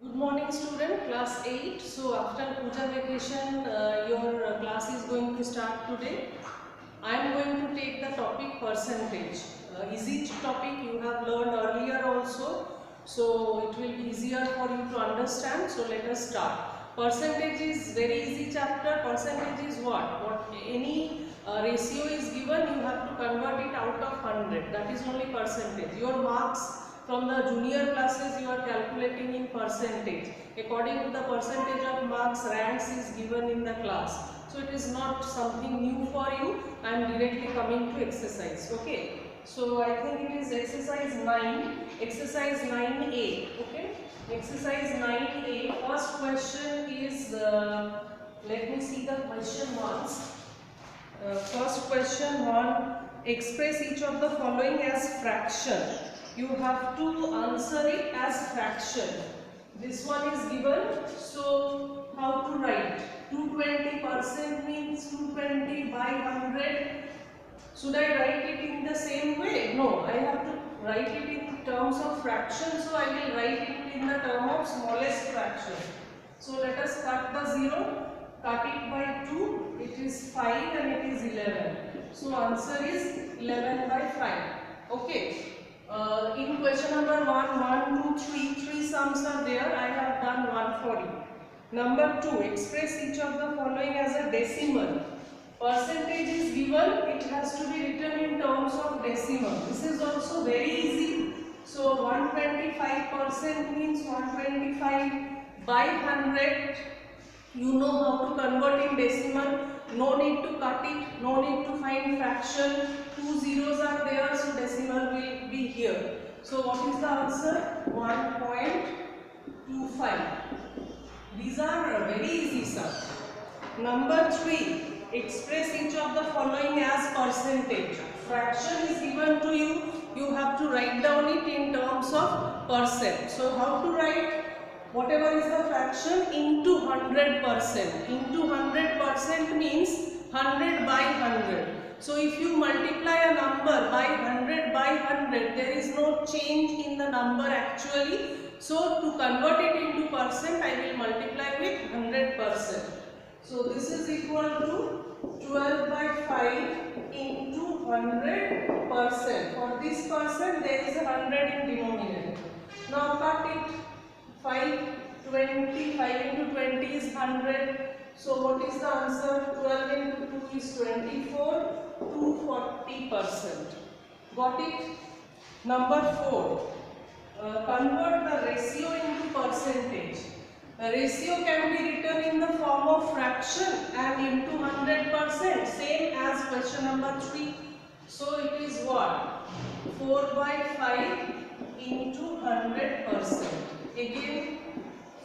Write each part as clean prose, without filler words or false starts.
Good morning student, class 8. So after Puja vacation, your class is going to start today. I am going to take the topic percentage. Easy topic you have learned earlier also. So it will be easier for you to understand. So let us start. Percentage is very easy chapter. Percentage is what? Any ratio is given, you have to convert it out of 100. That is only percentage. Your marks from the junior classes you are calculating in percentage. According to the percentage of marks, ranks is given in the class. So it is not something new for you. I am directly coming to exercise. Okay. So I think it is exercise 9. Exercise 9A. Okay. Exercise 9A. First question is, let me see the question once. First question one, express each of the following as fraction. You have to answer it as fraction. This one is given, so how to write? 220% means 220 by 100. Should I write it in the same way? No, I have to write it in terms of fraction, so I will write it in the term of smallest fraction. So let us cut the 0. Cut it by 2, it is 5 and it is 11. So answer is 11 by 5. Okay. In question number 1, 2, 3, 3 sums are there. I have done 1 for you. Number 2, express each of the following as a decimal. Percentage is given, it has to be written in terms of decimal. This is also very easy. So 125% means 125 by 100. You know how to convert in decimal. No need to cut it, no need to find fraction. 2 zeros are there, so decimal will be here. So what is the answer? 1.25. These are very easy, sir. Number 3, express each of the following as percentage. Fraction is given to you. You have to write down it in terms of percent. So how to write? Whatever is the fraction into 100%. Into 100% means 100 by 100. So if you multiply a number by 100 by 100, there is no change in the number actually. So to convert it into percent, I will multiply with 100%. So this is equal to 12 by 5 into 100%. For this percent, there is a 100 in denominator. Now cut it. 5 into 20 is 100. So what is the answer? 12 into 2 is 24, 240%. Got it? Number 4. Convert the ratio into percentage. A ratio can be written in the form of fraction and into 100%, same as question number 3. So it is what? 4 by 5 into 100%. Again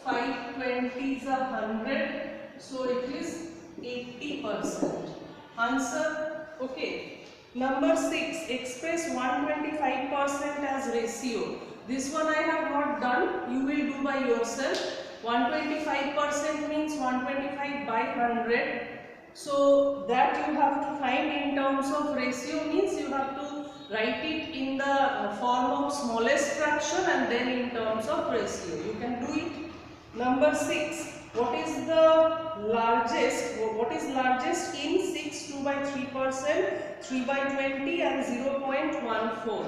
520 is 100, so it is 80%. Answer? Okay. Number 6, express 125% as ratio. This one I have not done, you will do by yourself. 125% means 125 by 100. So that you have to find in terms of ratio, means you have to write it in the form of smallest fraction and then in terms of ratio. You can do it. Number 6. What is largest in 6? 2 by 3%, 3 by 20 and 0.14.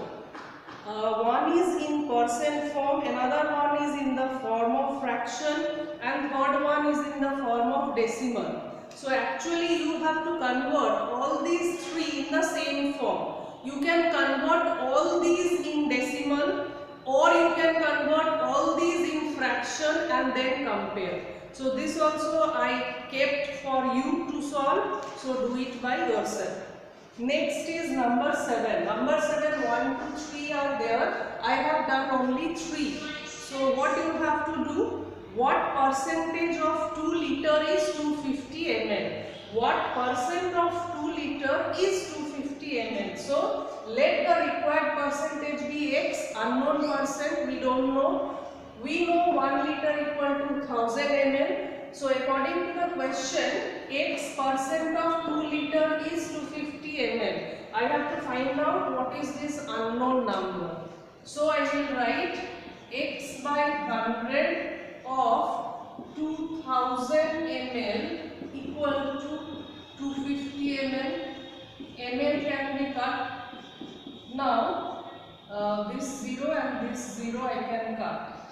One is in percent form, another one is in the form of fraction, and third one is in the form of decimal. So actually you have to convert all these three in the same form. You can convert all these in decimal, or you can convert all these in fraction and then compare. So this also I kept for you to solve, so do it by yourself. Next is number 7. Number 7, 1, 2, 3 are there. I have done only 3. So what you have to do? What percentage of 2 liter is 250 ml? What percent of 2 liter is 250 ml? So let the required percentage be X, unknown percent we don't know. We know 1 liter equal to 1000 ml. So according to the question, X percent of 2 liter is 250 ml. I have to find out what is this unknown number. So I will write X by 100 of 2000 ml equal to 250 ml. ml can be cut. Now this 0 and this 0 I can cut.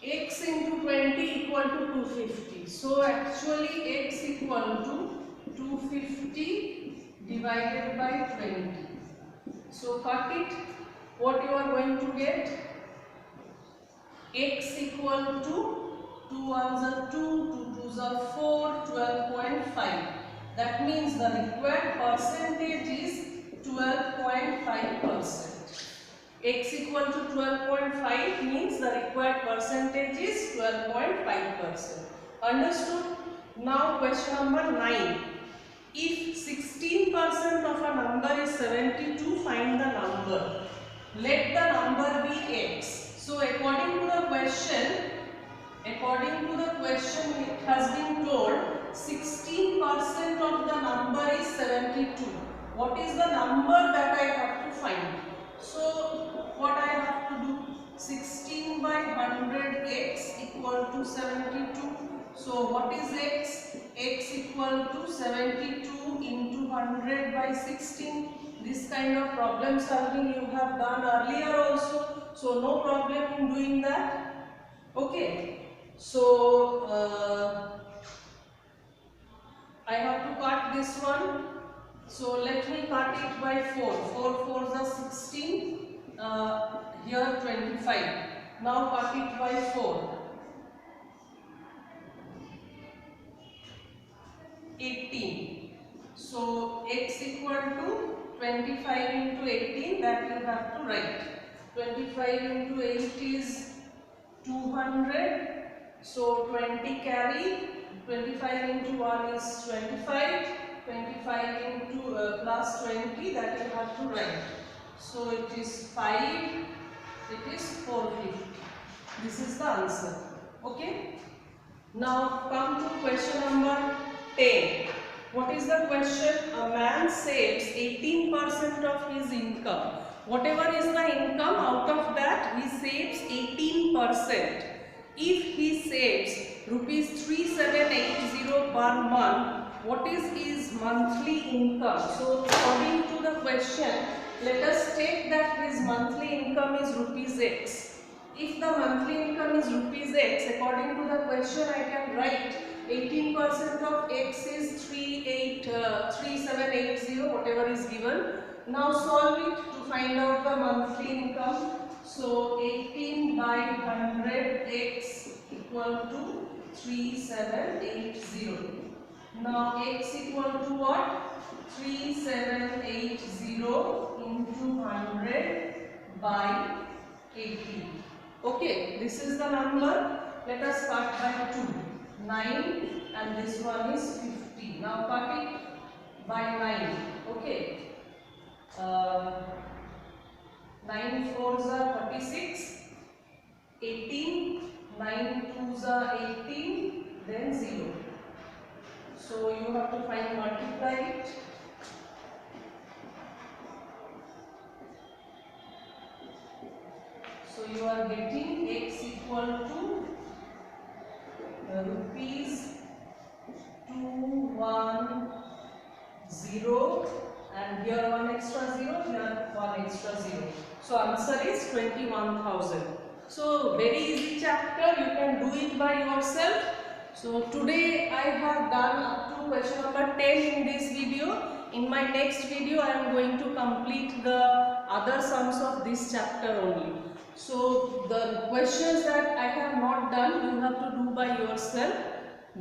X into 20 equal to 250. So actually x equal to 250 divided by 20. So cut it. What you are going to get? X equal to 2 ones are 2, 2 twos are 4, 12.5. That means the required percentage is 12.5%. X equal to 12.5 means the required percentage is 12.5%. Understood? Now question number 9. If 16% of a number is 72, find the number. Let the number be x. So according to the question, it has been told 16% of the number is 72. What is the number that I have to find? So what I have to do? 16 by 100x equal to 72. So what is x? X equal to 72 into 100 by 16. This kind of problem solving you have done earlier also. So no problem in doing that. Okay. So I have to cut this one. So let me cut it by 4. 4 4s are 16. Here 25. Now cut it by 4. 18. So x equal to 25 into 18, that you have to write. 25 into 8 is 200. So 20 carry. 25 into 1 is 25. 25 into plus 20, that you have to write. So it is 5. It is 450. This is the answer. Okay. Now come to question number 10. What is the question? A man saves 18% of his income. Whatever is the income, out of that he saves 18%. If he saves rupees 3780 per month, what is his monthly income? So according to the question, let us take that his monthly income is rupees x. If the monthly income is rupees x, according to the question I can write 18% of x is 3780, whatever is given. Now solve it to find out the monthly income. So 18 by 100 x equal to 3780. Now x equal to what? 3780 into 100 by 18. Okay, this is the number. Let us cut by 2. 9 and this one is 50. Now cut it by 9. Okay. 9 4s are 36. 18. 9 2s are 18. Then 0. So you have to multiply it. So you are getting x equal to rupees 210, and here one extra 0, here one extra 0. So answer is 21,000. So very easy chapter, you can do it by yourself. So today I have done up to question number 10 in this video. In my next video I am going to complete the other sums of this chapter only. So the questions that I have not done, you have to do by yourself.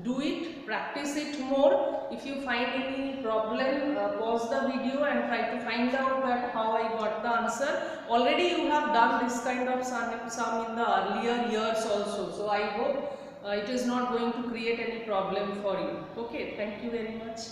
Do it, practice it more. If you find any problem, pause the video and try to find out that how I got the answer. Already you have done this kind of sum in the earlier years also. So I hope it is not going to create any problem for you. Okay, thank you very much.